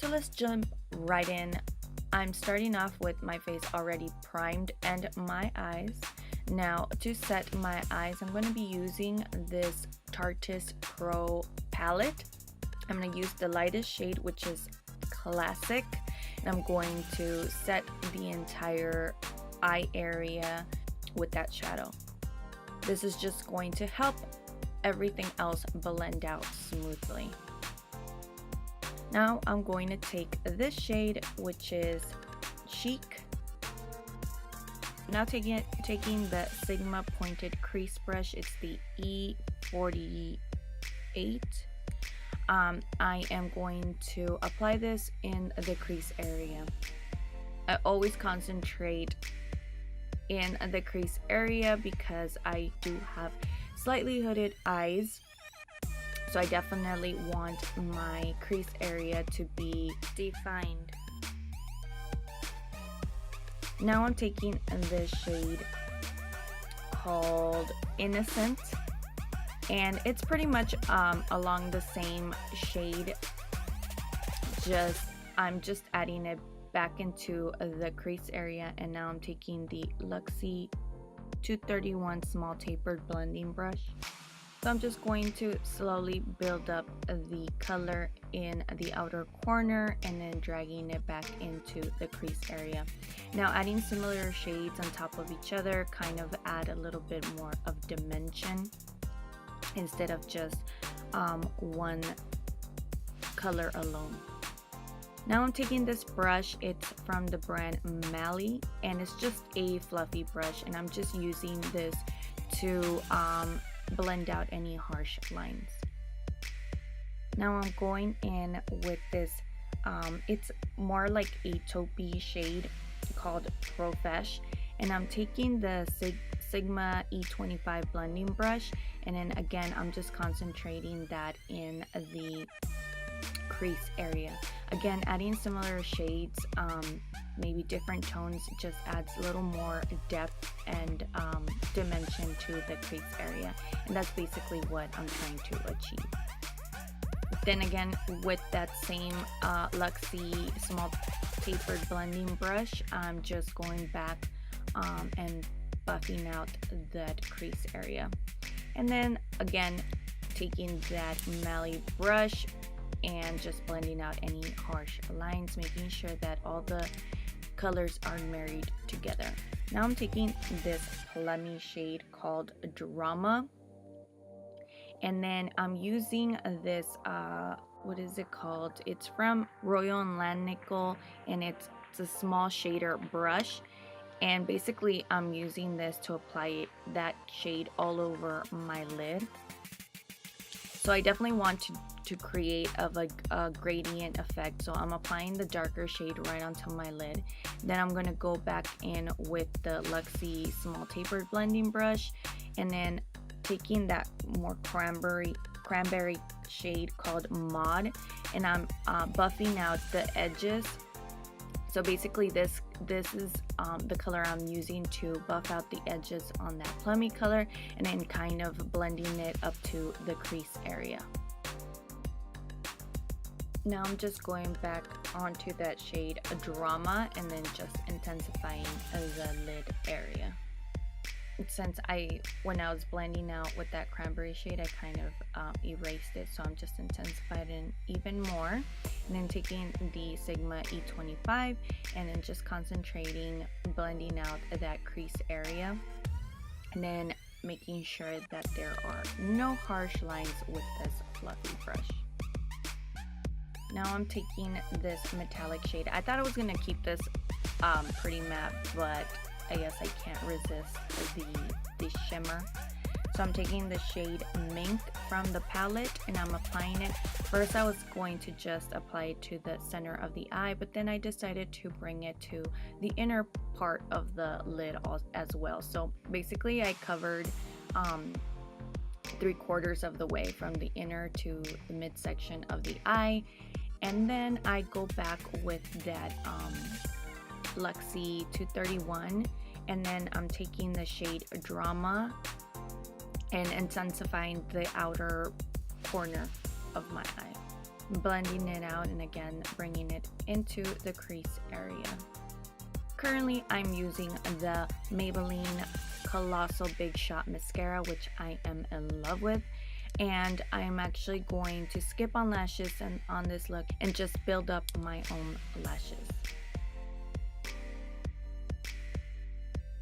So let's jump right in. I'm starting off with my face already primed and my eyes. Now to set my eyes, I'm going to be using this Tarteist Pro Palette. I'm going to use the lightest shade, which is Classic, and I'm going to set the entire eye area with that shadow. This is just going to help everything else blend out smoothly. Now I'm going to take this shade, which is Chic. Now taking the Sigma pointed crease brush, it's the E48. I am going to apply this in the crease area. I always concentrate in the crease area because I do have slightly hooded eyes, so I definitely want my crease area to be defined. Now I'm taking this shade called Innocent, and it's pretty much along the same shade, I'm just adding it back into the crease area. And now I'm taking the Luxie 231 small tapered blending brush. So I'm just going to slowly build up the color in the outer corner and then dragging it back into the crease area. Now adding similar shades on top of each other kind of add a little bit more of dimension instead of just one color alone. Now I'm taking this brush, it's from the brand Mally, and it's just a fluffy brush, and I'm just using this to blend out any harsh lines. Now I'm going in with this, it's more like a taupey shade called Profesh, and I'm taking the Sigma E25 blending brush, and then again I'm just concentrating that in the crease area. Again, adding similar shades, maybe different tones, just adds a little more depth and dimension to the crease area, and that's basically what I'm trying to achieve. Then again, with that same Luxie small tapered blending brush, I'm just going back and buffing out that crease area, and then again taking that Mally brush and just blending out any harsh lines, making sure that all the colors are married together. Now I'm taking this plummy shade called Drama, and then I'm using this what is it called? It's from Royal and Langnickel, and it's a small shader brush, and basically I'm using this to apply that shade all over my lid. So I definitely want to create a gradient effect, so I'm applying the darker shade right onto my lid. Then I'm going to go back in with the Luxie small tapered blending brush, and then taking that more cranberry shade called Mod, and I'm buffing out the edges. So basically this is the color I'm using to buff out the edges on that plummy color, and then kind of blending it up to the crease area. Now I'm just going back onto that shade Drama and then just intensifying the lid area. Since when I was blending out with that cranberry shade, I kind of erased it, so I'm just intensifying it even more, and then taking the Sigma E25 and then just concentrating blending out that crease area, and then making sure that there are no harsh lines with this fluffy brush. Now I'm taking this metallic shade. I thought I was going to keep this pretty matte, but I guess I can't resist the shimmer. So I'm taking the shade Mink from the palette and I'm applying it. First I was going to just apply it to the center of the eye, but then I decided to bring it to the inner part of the lid as well. So basically I covered 3/4 of the way from the inner to the midsection of the eye, and then I go back with that Luxie 231, and then I'm taking the shade Drama and intensifying the outer corner of my eye. blending it out and again bringing it into the crease area. Currently I'm using the Maybelline Colossal Big Shot Mascara, which I am in love with, and I'm actually going to skip on lashes and on this look and just build up my own lashes.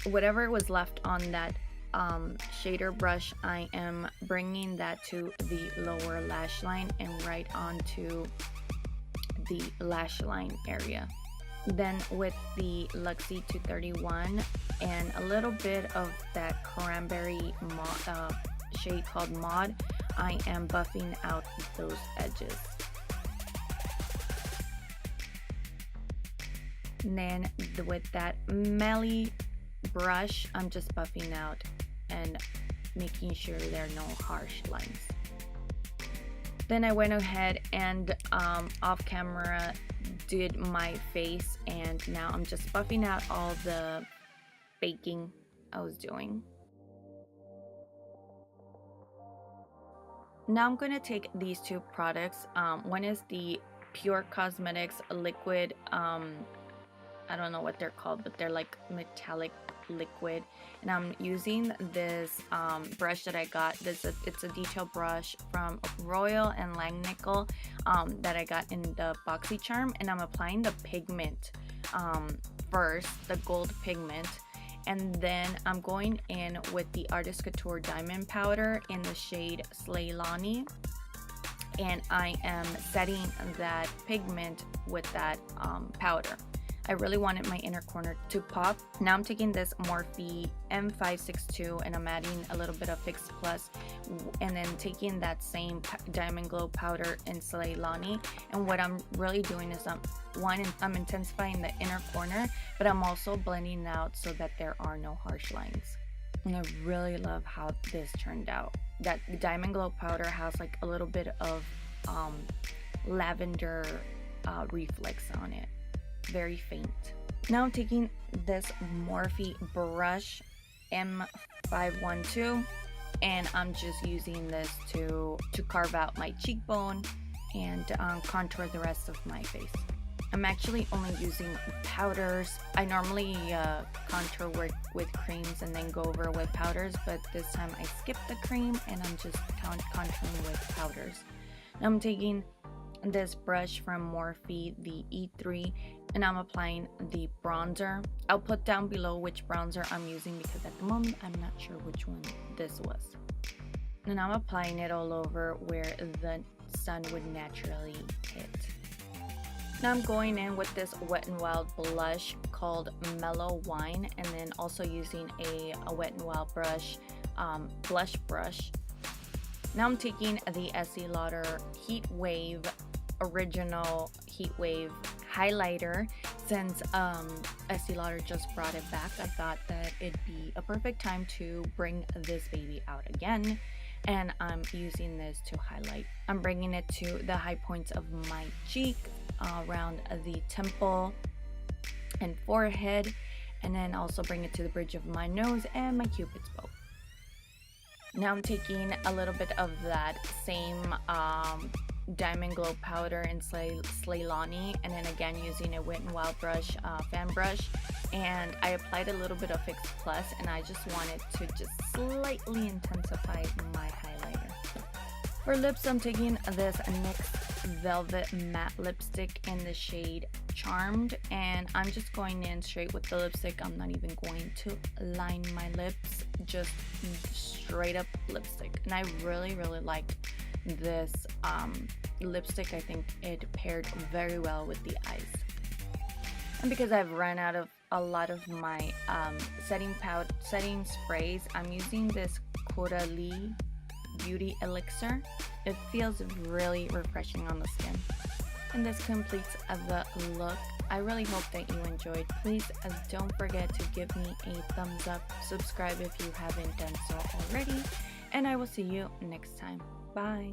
Whatever was left on that shader brush, I am bringing that to the lower lash line and right onto the lash line area. Then with the Luxie 231 and a little bit of that cranberry shade called Mod, I am buffing out those edges. And then with that Melly brush, I'm just buffing out and making sure there are no harsh lines. Then I went ahead and off camera did my face, and now I'm just buffing out all the baking I was doing. Now I'm going to take these two products. One is the Pure Cosmetics liquid, I don't know what they're called, but they're like metallic liquid, and I'm using this brush that I got. It's a detail brush from Royal and Langnickel that I got in the BoxyCharm, and I'm applying the pigment first, the gold pigment, and then I'm going in with the Artist Couture Diamond Powder in the shade Slaylani, and I am setting that pigment with that powder. I really wanted my inner corner to pop. Now I'm taking this Morphe M562 and I'm adding a little bit of Fix Plus, and then taking that same Diamond Glow powder in Slaylani, and what I'm really doing is I'm intensifying the inner corner, but I'm also blending out so that there are no harsh lines. And I really love how this turned out. That Diamond Glow powder has like a little bit of lavender reflex on it. Very faint. Now I'm taking this Morphe brush M512 and I'm just using this to carve out my cheekbone and contour the rest of my face. I'm actually only using powders. I normally contour with creams and then go over with powders, but this time I skipped the cream and I'm just contouring with powders. Now I'm taking this brush from Morphe, the E3, and I'm applying the bronzer. I'll put down below which bronzer I'm using because at the moment I'm not sure which one this was. And I'm applying it all over where the sun would naturally hit. Now I'm going in with this Wet n Wild blush called Mellow Wine, and then also using a Wet n Wild brush, blush brush. Now I'm taking the Estee Lauder Heat Wave Original Heat Wave highlighter. Since Estee Lauder just brought it back, I thought that it'd be a perfect time to bring this baby out again, and I'm using this to highlight. I'm bringing it to the high points of my cheek, around the temple and forehead, and then also bring it to the bridge of my nose and my cupid's bow. Now I'm taking a little bit of that same Diamond Glow powder in Slaylani, and then again using a Wet n Wild brush, fan brush, and I applied a little bit of Fix Plus, and I just wanted to just slightly intensify my highlighter. For lips, I'm taking this NYX Velvet Matte Lipstick in the shade Charmed, and I'm just going in straight with the lipstick. I'm not even going to line my lips, just straight up lipstick. And I really liked this lipstick. I think it paired very well with the eyes. And because I've run out of a lot of my setting sprays, I'm using this Coralie Beauty Elixir. It feels really refreshing on the skin. And this completes the look. I really hope that you enjoyed. Please don't forget to give me a thumbs up, subscribe if you haven't done so already, and I will see you next time. Bye.